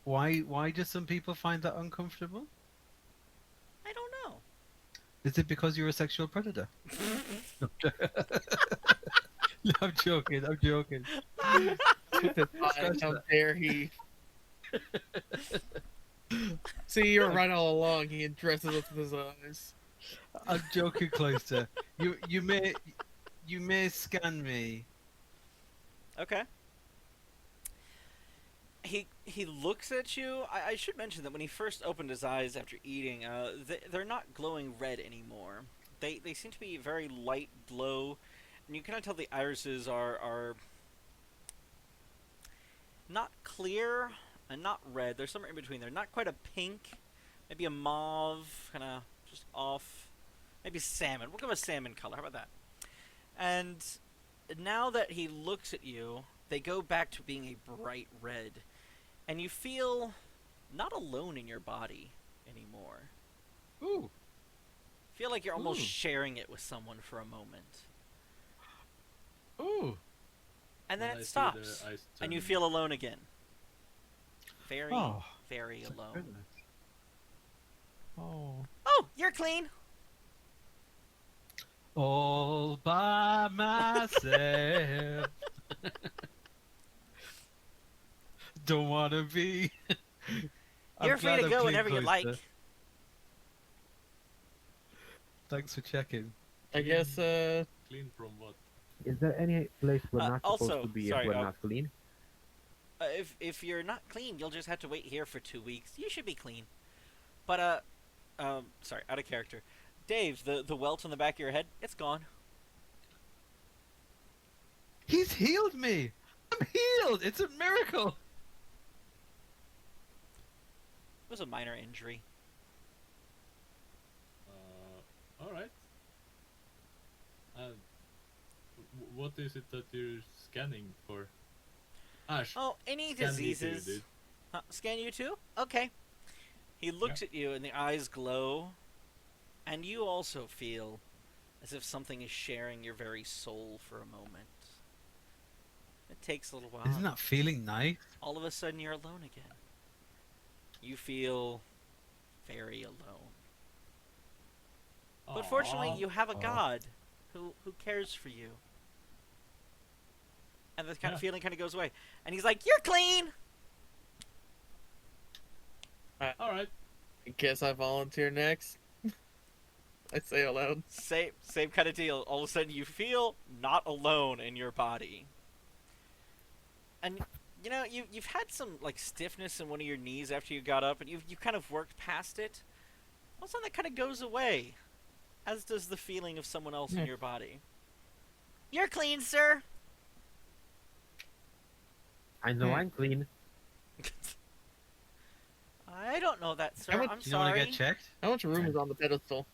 Why do some people find that uncomfortable? I don't know. Is it because you're a sexual predator? No, I'm joking. I'm joking. Scratch How that. dare he? See, you're right all along. He addresses us with his eyes. I'm joking, Cloister. You may scan me. Okay. He looks at you. I should mention that when he first opened his eyes after eating, they're not glowing red anymore. They seem to be very light glow, and you kind of tell the irises are not clear and not red. They're somewhere in between. They're not quite a pink, maybe a mauve, kind of just off. Maybe salmon. We'll go with salmon color. How about that? And now that he looks at you, they go back to being a bright red. And you feel not alone in your body anymore. Ooh. Feel like you're almost Ooh. sharing it with someone for a moment. Ooh. And then I it see stops. the eyes And you turning. feel alone again. Very, Oh, very thank alone. goodness. Oh. Oh, you're clean! All by myself. Don't wanna be. I'm You're free glad to I'm go clean, whenever you like. Cloister. Thanks for checking. I guess, Clean from what? Is there any place we're not supposed also, to be sorry, if we're not clean? if you're not clean, you'll just have to wait here for 2 weeks. You should be clean. But, sorry, out of character. Dave, the welt on the back of your head, it's gone. He's healed me. I'm healed. It's a miracle. It was a minor injury. All right. What is it that you're scanning for? Ash. Oh, any Scan me too, diseases? dude. Scan you too? Okay. He looks at you and the eyes glow, and you also feel as if something is sharing your very soul for a moment. It takes a little while. Isn't that feeling nice? All of a sudden, you're alone again. You feel very alone. But fortunately, you have a god who cares for you. And this kind of feeling kind of goes away. And he's like, "You're clean!" All right. I guess I volunteer next. I say aloud. Same kind of deal. All of a sudden, you feel not alone in your body. And you know, you've had some like stiffness in one of your knees after you got up, and you kind of worked past it. All of a sudden, that kind of goes away, as does the feeling of someone else in your body. You're clean, sir. I know I'm clean. I don't know that, sir. How much- I'm Do you want to sorry. get checked? How much room is on the pedestal?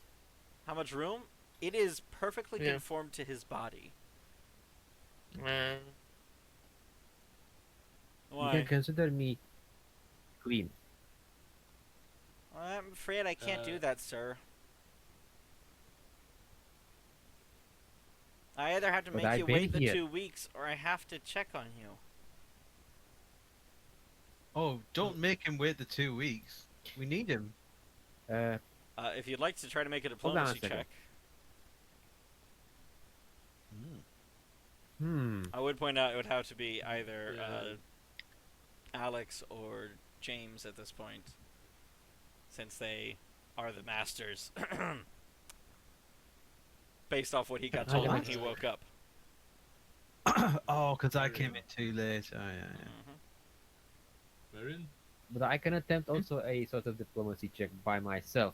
How much room? It is perfectly Yeah. conformed to his body. Uh, You Why? can consider me clean. I'm afraid I can't do that, sir. I either have to But make I've you been wait the here. 2 weeks, or I have to check on you. Oh, don't make him wait the 2 weeks. We need him. If you'd like to try to make a Hold on a diplomacy second. check, I would point out it would have to be either Alex or James at this point, since they are the masters, based off what he got told when he woke up. Oh, because I came in too late. Oh, yeah. Wherein? But I can attempt also a sort of diplomacy check by myself.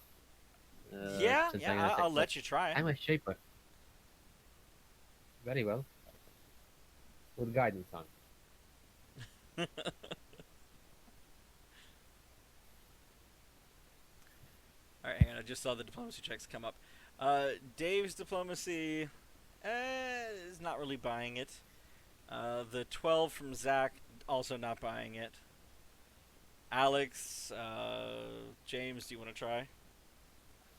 Yeah, since yeah, I'll let you try. I'm a shaper. Very well. With guidance on. Alright, hang on, I just saw the diplomacy checks come up. Dave's diplomacy is not really buying it. The 12 from Zach, also not buying it. Alex, James, do you want to try?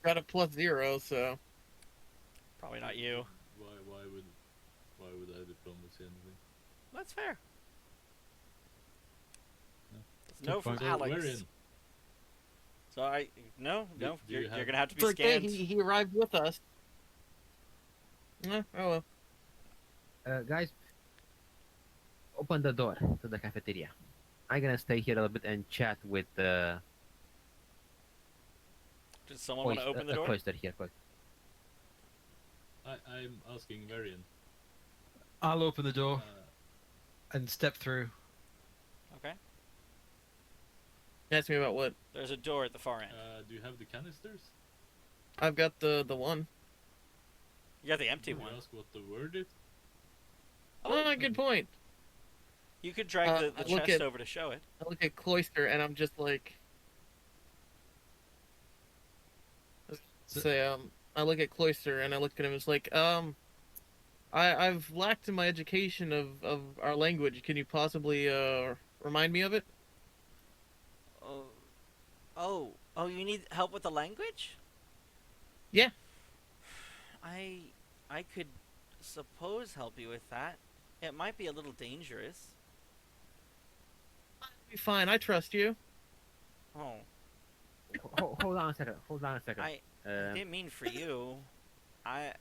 got a +0, so Probably not you. Why would I diplomacy anything? That's fair. Yeah. no from So Alex. we're in. So no, Do you're you have- gonna have to be It's okay. scanned. He arrived with us. Oh well. Guys, open the door to the cafeteria. I'm gonna stay here a little bit and chat with the Does someone want to open the door? cloister here. Cloister. I'm asking Varian. I'll open the door Uh, and step through. Okay. Ask me about what? There's a door at the far end. do you have the canisters? I've got the one. You got the empty Can you one. ask what the word is? Oh, good point. You could drag the I look chest at- over to show it. I look at cloister and I'm just like, I look at cloister and I look at him. It's like, I've lacked in my education of our language. Can you possibly remind me of it? Oh, you need help with the language? Yeah. I could suppose help you with that. It might be a little dangerous. Be fine. I trust you. Oh, Hold on a second. Hold on a second. I didn't mean for you. I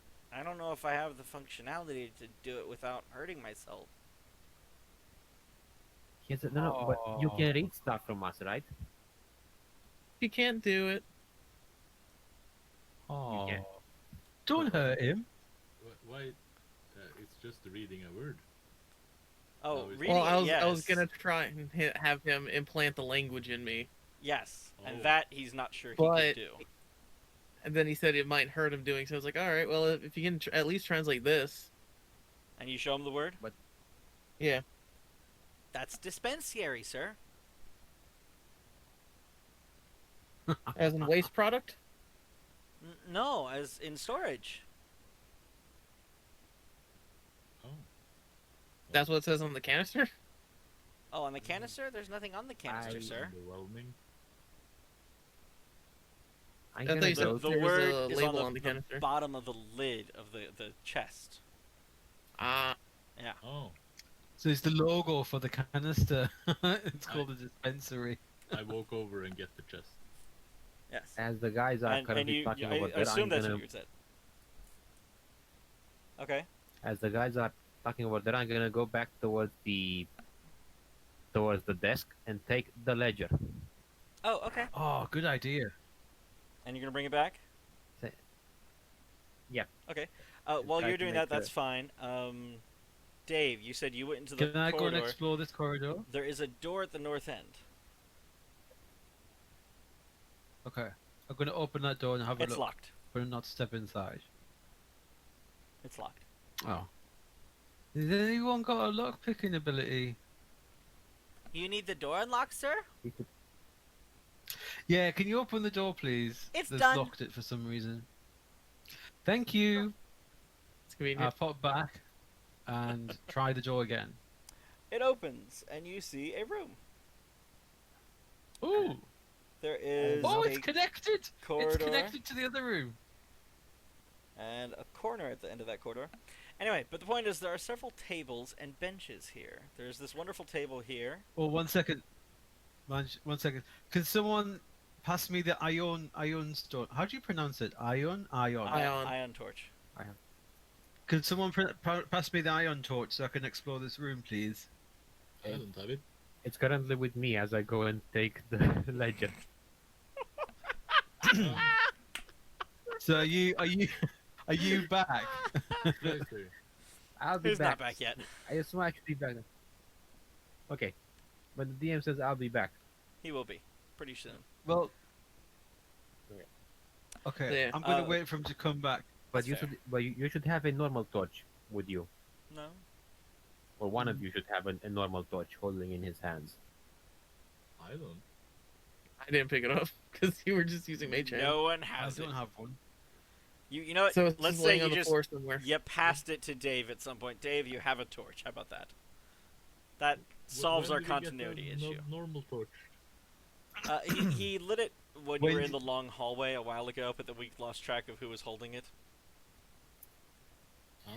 don't know if I have the functionality to do it without hurting myself. No, but you can read stuff from us, right? You can't do it. Oh, can't. don't hurt him. Why? It's just reading a word. Oh, No, it's- reading Well, it, I was yes. gonna try and have him implant the language in me, Yes, and Oh. that he's not sure he But- could do. and then he said it might hurt him doing so. I was like, all right, well, if you can at least translate this, And you show him the word? yeah. That's dispensary, sir. As in waste product. No, as in storage. Oh. That's what it says on the canister. Oh, on the canister? There's nothing on the canister, sir. Underwhelming. I'm I gonna thought you said go. The there's word a is label on on the canister. bottom of the lid of the chest. Ah, Yeah. Oh. So it's the logo for the canister. It's called a dispensary. I walk over and get the chest. Yes. As the guys are And currently you, talking I about that, assume I'm that's gonna. what you said. Okay. As the guys are talking about that, I'm gonna go back towards the desk and take the ledger. Oh, okay. Oh, good idea. And you're gonna bring it back? Yeah. Okay. While Try you're to doing make that, that's fine. Dave, you said you went into the Can I go and corridor. explore this corridor? There is a door at the north end. Okay. I'm going to open that door and have a It's look, locked. but not step inside. It's locked. Oh. Has anyone got a lock picking ability? You need the door unlocked, sir? Yeah, can you open the door, please? It's They've done. locked it for some reason. Thank you. it's convenient. I pop back and try the door again. It opens, and you see a room. Ooh. There is Oh, a it's connected. corridor It's connected to the other room. and a corner at the end of that corridor. Anyway, but the point is there are several tables and benches here. There's this wonderful table here. Oh, 1 second. Man, 1 second. Can someone pass me the ion stone? How do you pronounce it? Ion? Ion. Ion. Ion torch. Can someone pass me the ion torch so I can explore this room, please? I don't have it. It's currently with me as I go and take the ledger. So are you back? Seriously. I'll be Who's back. not back yet? I just want to be back. Okay, but the DM says I'll be back. He will be. Pretty soon. Well. Okay. Okay, Yeah. I'm gonna wait for him to come back. But That's you fair. should, but you should have a normal torch with you, No? or one of you should have a normal torch holding in his hands. I don't. I didn't pick it up because you were just using mage hand. No one I has it. don't have one. You know what? So it's Let's just say laying you on the just floor somewhere. you passed it to Dave at some point. Dave, you have a torch. How about that? That solves When our did we get continuity the issue. Normal torch. He lit it when When you were in did- the long hallway a while ago, but then we lost track of who was holding it. Oh.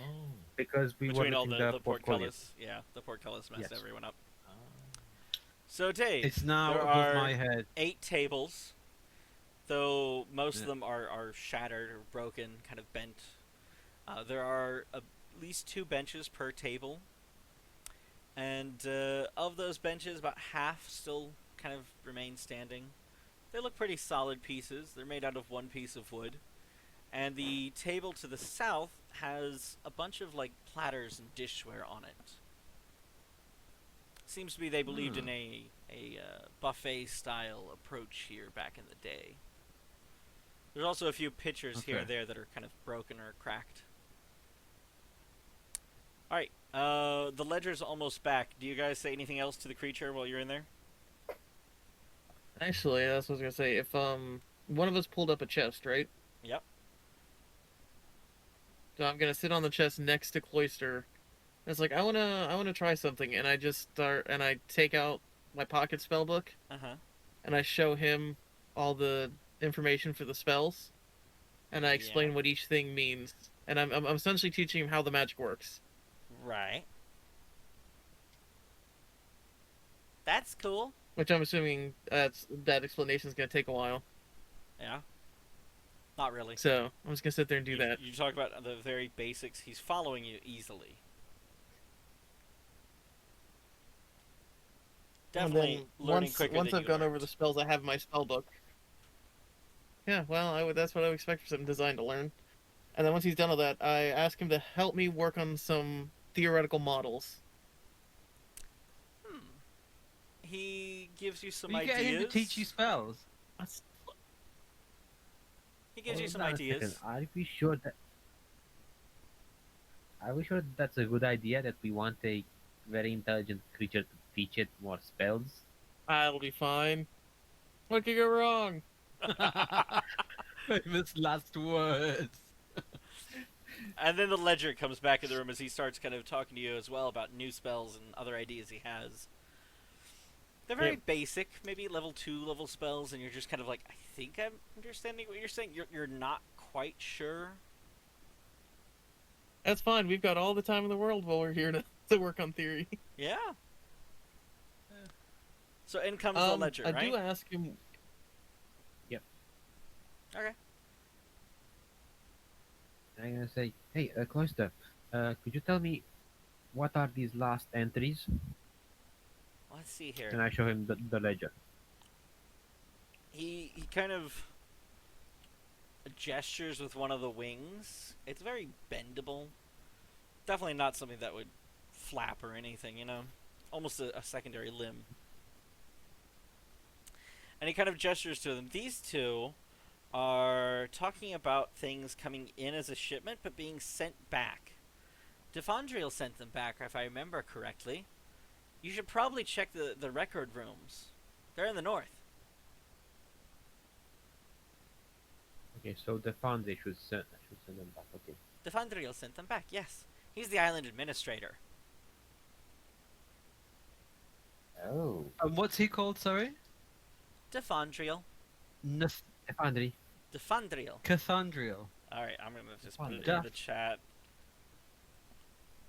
Because we were Between all looking the the portfolio. portcullis. Yeah, the portcullis messed Yes. everyone up. Ah. So, Dave, It's now there above are my head. 8 tables, though most Yeah. of them are shattered or broken, kind of bent. There are at least 2 benches per table, and of those benches, about half still kind of remain standing. They look pretty solid pieces. They're made out of one piece of wood. And the table to the south has a bunch of like platters and dishware on it. Seems to be they believed in a buffet style approach here back in the day. There's also a few pitchers here Okay. and there that are kind of broken or cracked. All right, the ledger's almost back. Do you guys say anything else to the creature while you're in there? Actually, that's what I was gonna say. If one of us pulled up a chest, right? Yep. So I'm gonna sit on the chest next to Cloister. And it's like I wanna try something, and I just start and I take out my pocket spell book Uh huh. and I show him all the information for the spells, and I explain Yeah. what each thing means, and I'm essentially teaching him how the magic works. Right. That's cool. Which I'm assuming that explanation is gonna take a while. Yeah. Not really. So I'm just gonna sit there and do that. You talk about the very basics. He's following you easily. Definitely And then learning quicker once than I've you gone over learned. the spells, I have my spell book. Yeah, well, that's what I would expect for something designed to learn. And then once he's done all that, I ask him to help me work on some theoretical models. He gives you some You ideas. get him to teach you spells. He gives you Hold some on a second. ideas. Are we sure that? Are we sure that's a good idea that we want a very intelligent creature to teach it more spells? It'll be fine. What could go wrong? Famous last words. And then the ledger comes back in the room as he starts kind of talking to you as well about new spells and other ideas he has. They're very Yep. basic, maybe level 2 level spells, and you're just kind of like, I think I'm understanding what you're saying. You're not quite sure. That's fine. We've got all the time in the world while we're here to work on theory. Yeah. So in comes the ledger, I right? do ask him. Okay. I'm gonna say, hey, Cloister, could you tell me what are these last entries? Let's see here. And I show him the ledger. He kind of gestures with one of the wings. It's very bendable. Definitely not something that would flap or anything, you know? Almost a secondary limb. And he kind of gestures to them. These two are talking about things coming in as a shipment but being sent back. Defandriel sent them back, if I remember correctly. You should probably check the record rooms. They're in the north. Okay, so the foundry should send them back. Okay. Defandriel sent them back, yes. He's the island administrator. Oh, And what's he called, sorry? Defandriel. Nath- foundry. Defandriel. Cathandriel. Alright, I'm gonna just put it Defandriel. in the chat.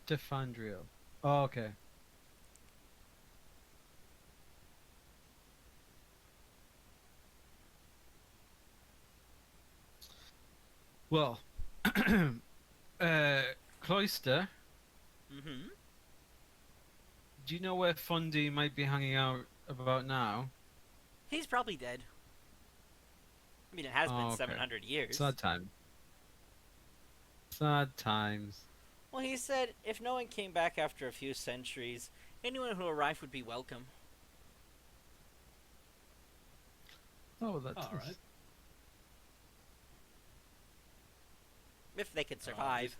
Defandriel. Oh, okay. Well, Cloister, Mm-hmm. do you know where Fundy might be hanging out about now? He's probably dead. I mean, it has Oh, been okay. 700 years. Sad time. Sad times. Well, he said if no one came back after a few centuries, anyone who arrived would be welcome. Oh, that's All right. If they could survive.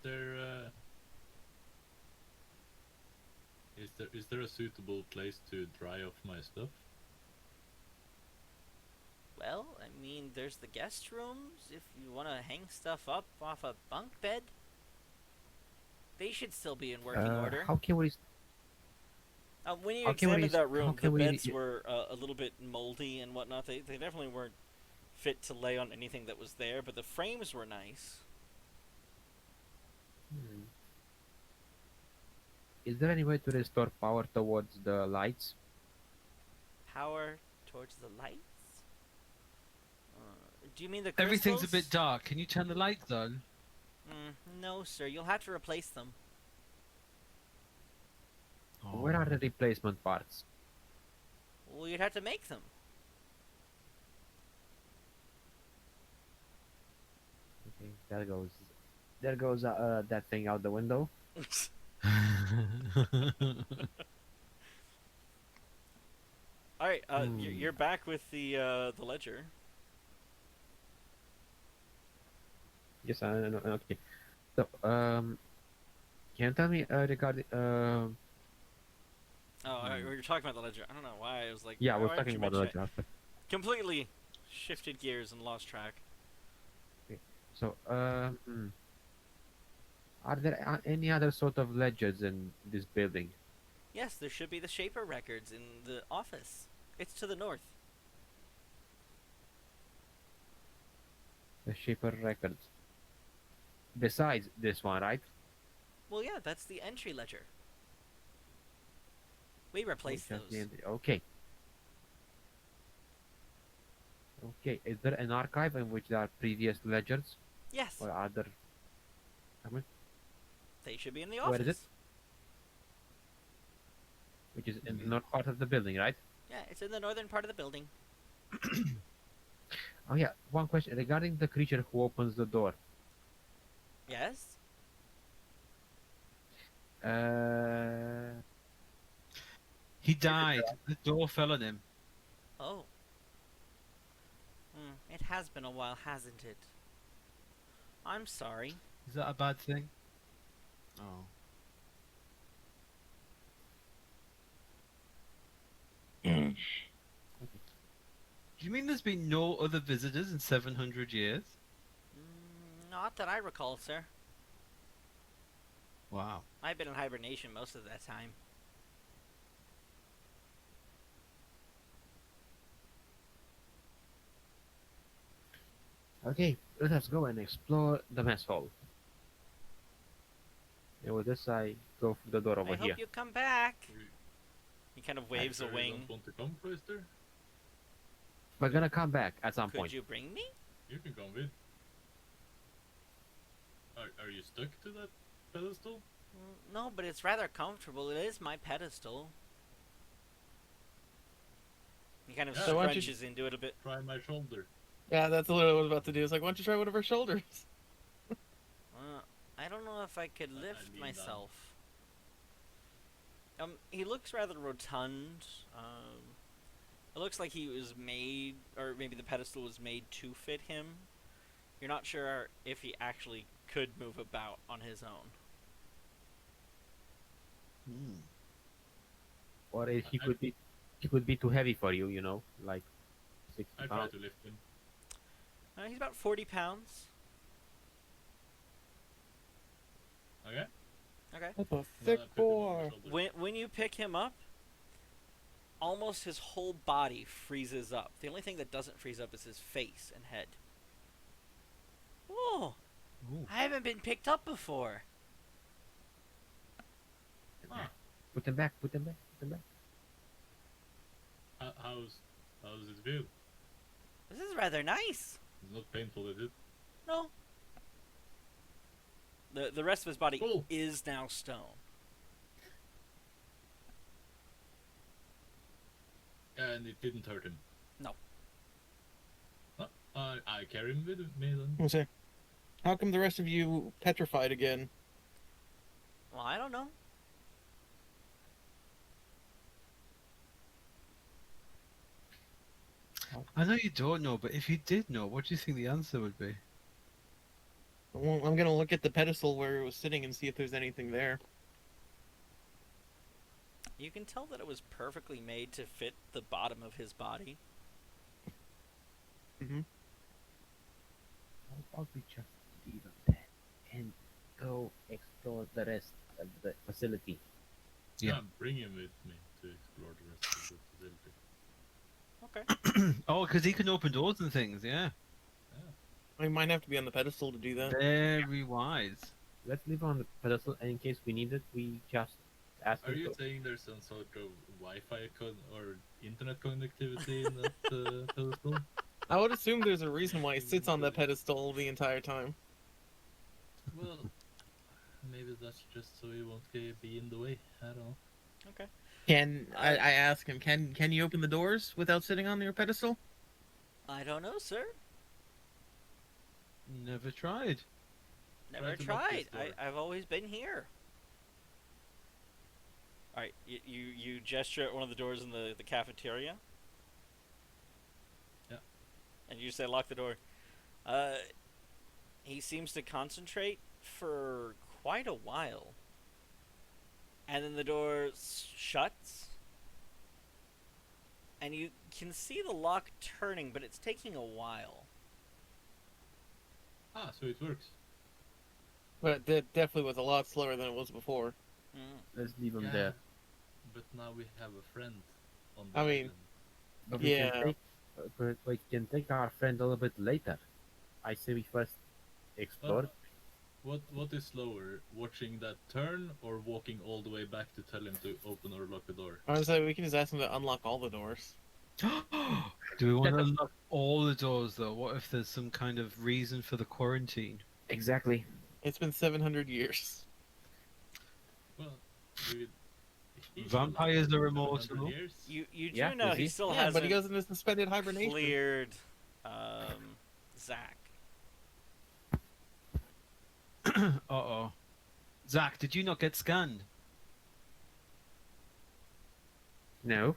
Is there a suitable place to dry off my stuff? Well, I mean, there's the guest rooms. If you want to hang stuff up off a bunk bed, they should still be in working order. How can we? When you how can we examined that how room, the can we- beds were a little bit moldy and whatnot. They definitely weren't fit to lay on anything that was there, but the frames were nice. Is there any way to restore power towards the lights? power towards the lights? Do you mean the crystals? Everything's a bit dark. Can you turn the lights on? No, sir. You'll have to replace them. Where are the replacement parts? Well, you'd have to make them. Okay, there goes that thing out the window. All right. You're back with the ledger. Yes, I know. Okay. So, can you tell me regarding You're talking about the ledger. I don't know why I was like. yeah, why we're didn't talking you about the mention it? ledger aspect. Completely shifted gears and lost track. So, are there any other sort of ledgers in this building? Yes, there should be the Shaper records in the office. It's to the north. The Shaper records. Besides this one, right? Well, yeah, that's the entry ledger. We replaced Just those. Okay. Okay. Is there an archive in which there are previous ledgers, Yes, or are there? they should be in the Where office. is it? Which is in the north part of the building, right? Yeah, it's in the northern part of the building. Oh yeah. One question regarding the creature who opens the door. Yes? He died. The door fell on him. Oh. It has been a while, hasn't it? I'm sorry. Is that a bad thing? Oh. Do you mean there's been no other visitors in 700 years? Not that I recall, sir. Wow. I've been in hibernation most of that time. Okay, let us go and explore the mess hall. And with this, I go through the door over I here. hope you come back. We- He kind of waves a Sure you wing. don't want to come, Cloister? We're gonna come back at some Could point. you bring me? You can come with. Are you stuck to that pedestal? No, but it's rather comfortable. It is my pedestal. He kind of Yeah. So why don't you- scrunches into it a bit. Try my shoulder. Yeah, that's literally what I was about to do. It's like, why don't you try one of our shoulders? I don't know if I could I lift need that. myself. He looks rather rotund. It looks like he was made, or maybe the pedestal was made to fit him. You're not sure if he actually could move about on his own. Or he could be too heavy for you, you know, like 60 I try pounds. to lift him. He's about 40 pounds. Okay? Okay. That's a And then I thick put him on my boy. shoulder. When you pick him up, almost his whole body freezes up. The only thing that doesn't freeze up is his face and head. Oh, Ooh. I haven't been picked up before. Huh. Put them back, put them back, put them back. How's it feel? This is rather nice. It's not painful, is it? No. The rest of his body Cool. is now stone. And it didn't hurt him. No. Huh? I carry him with me then. I'll say, how come the rest of you petrified again? Well, I don't know. I know you don't know, but if you did know, what do you think the answer would be? Well, I'm gonna look at the pedestal where it was sitting and see if there's anything there. You can tell that it was perfectly made to fit the bottom of his body. Mm-hmm. How about we just leave them there and go explore the rest of the facility? Yeah. I'm bringing him with me to explore the rest of the facility. Okay. Oh, because he can open doors and things, yeah. I might have to be on the pedestal to do that. Very wise. Let's leave on the pedestal, and in case we need it, we just ask Are him you to. saying there's some sort of Wi-Fi or internet connectivity in that pedestal? I would assume there's a reason why he sits on that pedestal the entire time. Well, maybe that's just so he won't be in the way. I don't know. Okay. I ask him, can you open the doors without sitting on your pedestal? I don't know, sir. Never tried. Never Try to knock this tried. door. I've always been here. All right, you gesture at one of the doors in the cafeteria. Yeah. And you say lock the door. He seems to concentrate for quite a while. And then the door shuts. And you can see the lock turning, but it's taking a while. Ah, so it works. But that definitely was a lot slower than it was before. Mm. Let's leave him Yeah, there. but now we have a friend on the I mean, island. But we Yeah. can take, but we can take our friend a little bit later. I say we first explore. What is slower, watching that turn or walking all the way back to tell him to open or lock the door? I was like, we can just ask him to unlock all the doors. Do we want to unlock all the doors though? What if there's some kind of reason for the quarantine? Exactly. It's been 700 years. Well, we, he's Vampires alive are for 700 immortal. years. You do Yeah, know is he he? still Yeah, but hasn't he goes into suspended hibernation. cleared Zach. Uh-oh. Zach, did you not get scanned? No.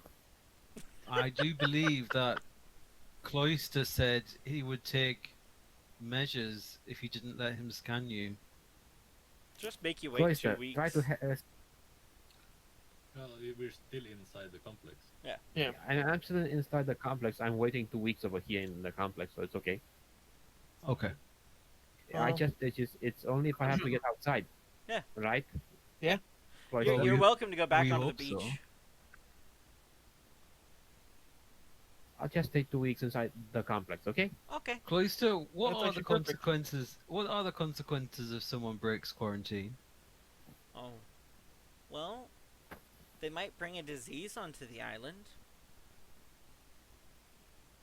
I do believe that Cloister said he would take measures if you didn't let him scan you. Just make you wait Cloister, 2 weeks. try to. Well, we're still inside the complex. Yeah. And I'm still inside the complex. I'm waiting 2 weeks over here in the complex, so it's okay. Okay. It's only if I have to get outside. Yeah. Right. Yeah. Cloister, You're we- welcome to go back we onto the hope beach. so. I'll just take 2 weeks inside the complex. Okay. Okay. Cloister, what That's are the actually perfect. consequences? What are the consequences if someone breaks quarantine? Oh. Well, they might bring a disease onto the island.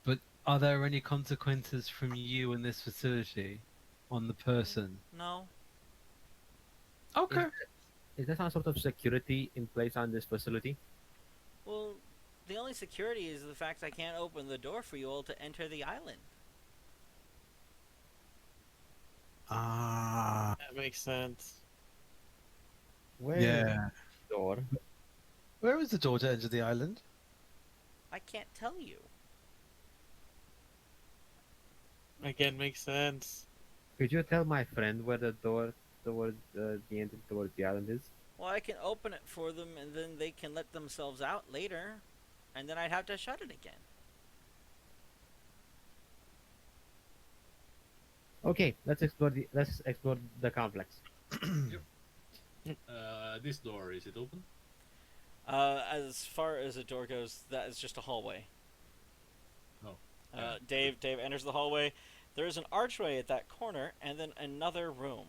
But are there any consequences from you in this facility on the person? No. Okay. Is there some sort of security in place on this facility? Well, the only security is the fact I can't open the door for you all to enter the island. Ah. That makes sense. Where is Yeah. the door? Where is the door to enter the island? I can't tell you. Again, makes sense. Could you tell my friend where the door towards the entrance towards the island is? Well, I can open it for them, and then they can let themselves out later, and then I'd have to shut it again. Okay, let's explore the complex. This door, is it open? As far as the door goes, that is just a hallway. Oh. Dave enters the hallway. There is an archway at that corner, and then another room.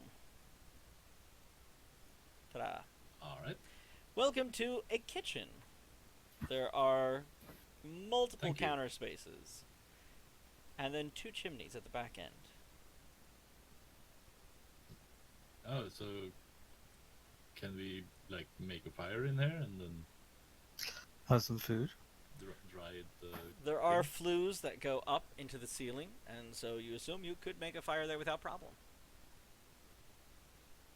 Ta-da. Alright. Welcome to a kitchen. There are multiple Thank you. counter spaces, and then 2 chimneys at the back end. Oh, so can we like make a fire in there and then Have some food. dry it? There are flues that go up into the ceiling, and so you assume you could make a fire there without problem.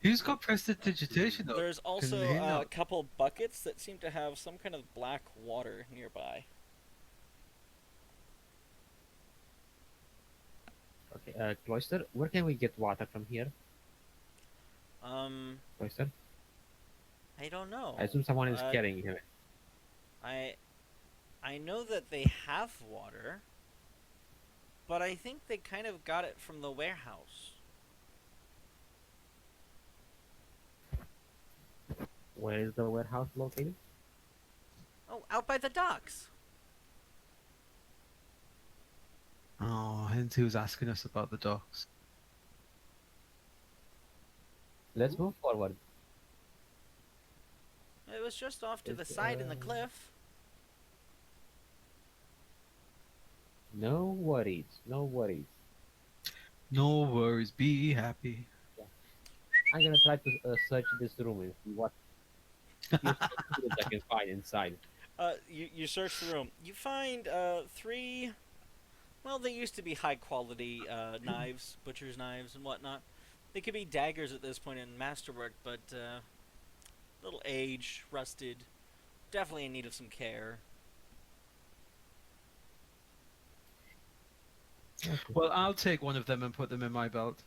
Who's got prestidigitation though? There's also he a not- couple buckets that seem to have some kind of black water nearby. Okay, Cloister, where can we get water from here? Cloister? I don't know. I assume someone is Uh, carrying him. I know that they have water, but I think they kind of got it from the warehouse. Where is the warehouse located? Oh, out by the docks. Oh, hence he was asking us about the docks. Let's move forward. It was just off to the It's, side in the cliff. No worries. No worries. No worries, be happy. I'm gonna try to search this room and see what useful tools I can find inside. You search the room. You find three. Well, they used to be high quality knives, butcher's knives and whatnot. They could be daggers at this point in masterwork, but little aged, rusted, definitely in need of some care. Okay. Well, I'll take one of them and put them in my belt.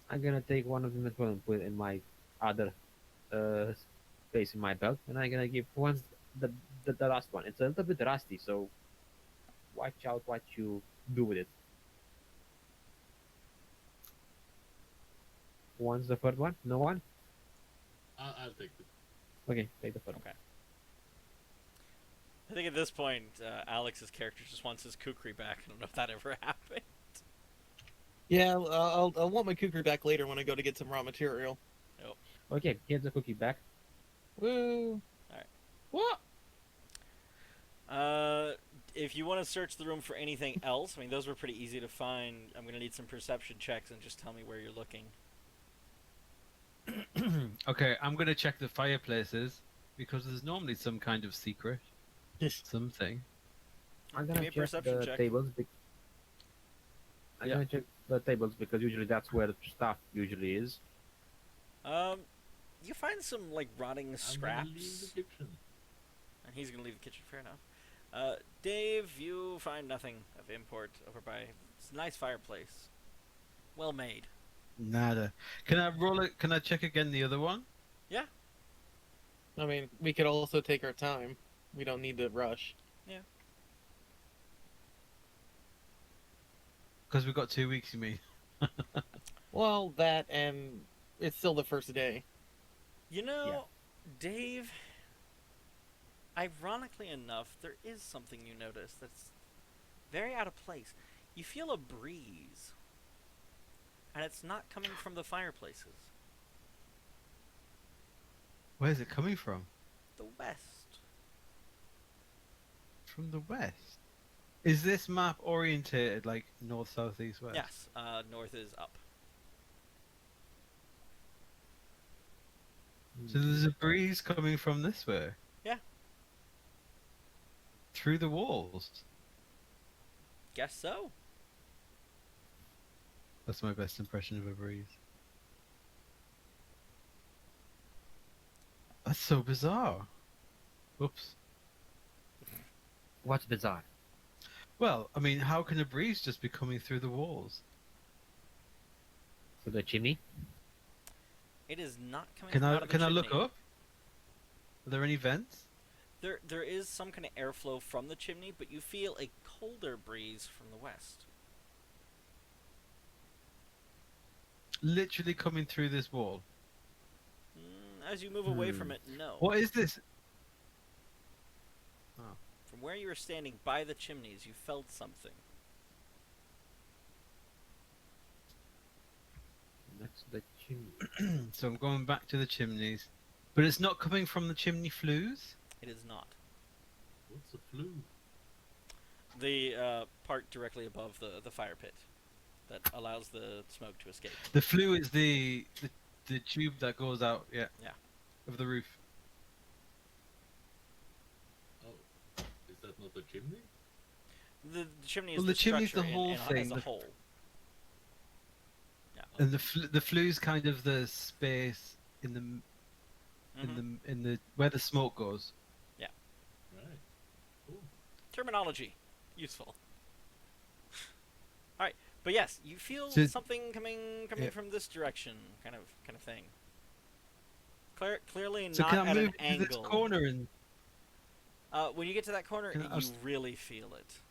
I'm gonna take one of them as well and put it in my other uh, space in my belt, and I'm gonna give one the, the last one. It's a little bit rusty, so watch out what you do with it. One's the third one? No one? I'll take it. Okay, take the third one. Okay. I think at this point, Alex's character just wants his kukri back. I don't know if that ever happened. Yeah, I'll want my kukri back later when I go to get some raw material. Okay, here's the cookie back. Woo! What? If you want to search the room for anything else, I mean, those were pretty easy to find. I'm going to need some perception checks and just tell me where you're looking. Okay, I'm gonna check the fireplaces because there's normally some kind of secret, something. I'm Give gonna me a check perception the check. tables. I'm Yeah. gonna check the tables because usually that's where the stuff usually is. You find some like rotting I'm gonna leave the scraps, kitchen. and he's gonna leave the kitchen. Fair enough. Dave, you find nothing of import over by. It's a nice fireplace, well made. Nada. Can I roll it? Can I check again the other one? I mean, we could also take our time. We don't need to rush. Because we've got 2 weeks, you mean? Well, that and it's still the first day. You know, Dave. Ironically enough, there is something you notice that's very out of place. You feel a breeze, and it's not coming from the fireplaces. Where's it coming from? The west. From the west. Is this map orientated like north, south, east, west? Yes, north is up. So there's a breeze coming from this way? Yeah. Through the walls? Guess so. That's my best impression of a breeze. That's so bizarre. Oops. What's bizarre? Well, I mean, how can a breeze just be coming through the walls? To the chimney? It is not coming Can from I out of the can I look chimney. up? Are there any vents? There is some kind of airflow from the chimney, but you feel a colder breeze from the west. Literally coming through this wall. As you move away from it, no. What is this? From where you were standing by the chimneys, you felt something. That's the chimney. So I'm going back to the chimneys. But it's not coming from the chimney flues? It is not. What's a flue? The part directly above the fire pit that allows the smoke to escape. The flue is the tube that goes out, yeah. Yeah. Of the roof. Oh, is that not a chimney? The chimney is Well, the the chimney's structure the whole as thing, a the- whole. Yeah. And the flue's kind of the space in the Mhm. in the where the smoke goes. Right. Cool. Terminology, useful. All right, but yes, you feel So- something coming Yeah. from this direction, kind of thing. Clearly So not can I at move an to this angle. corner and When you get to that corner, Can I- I was- you really feel it.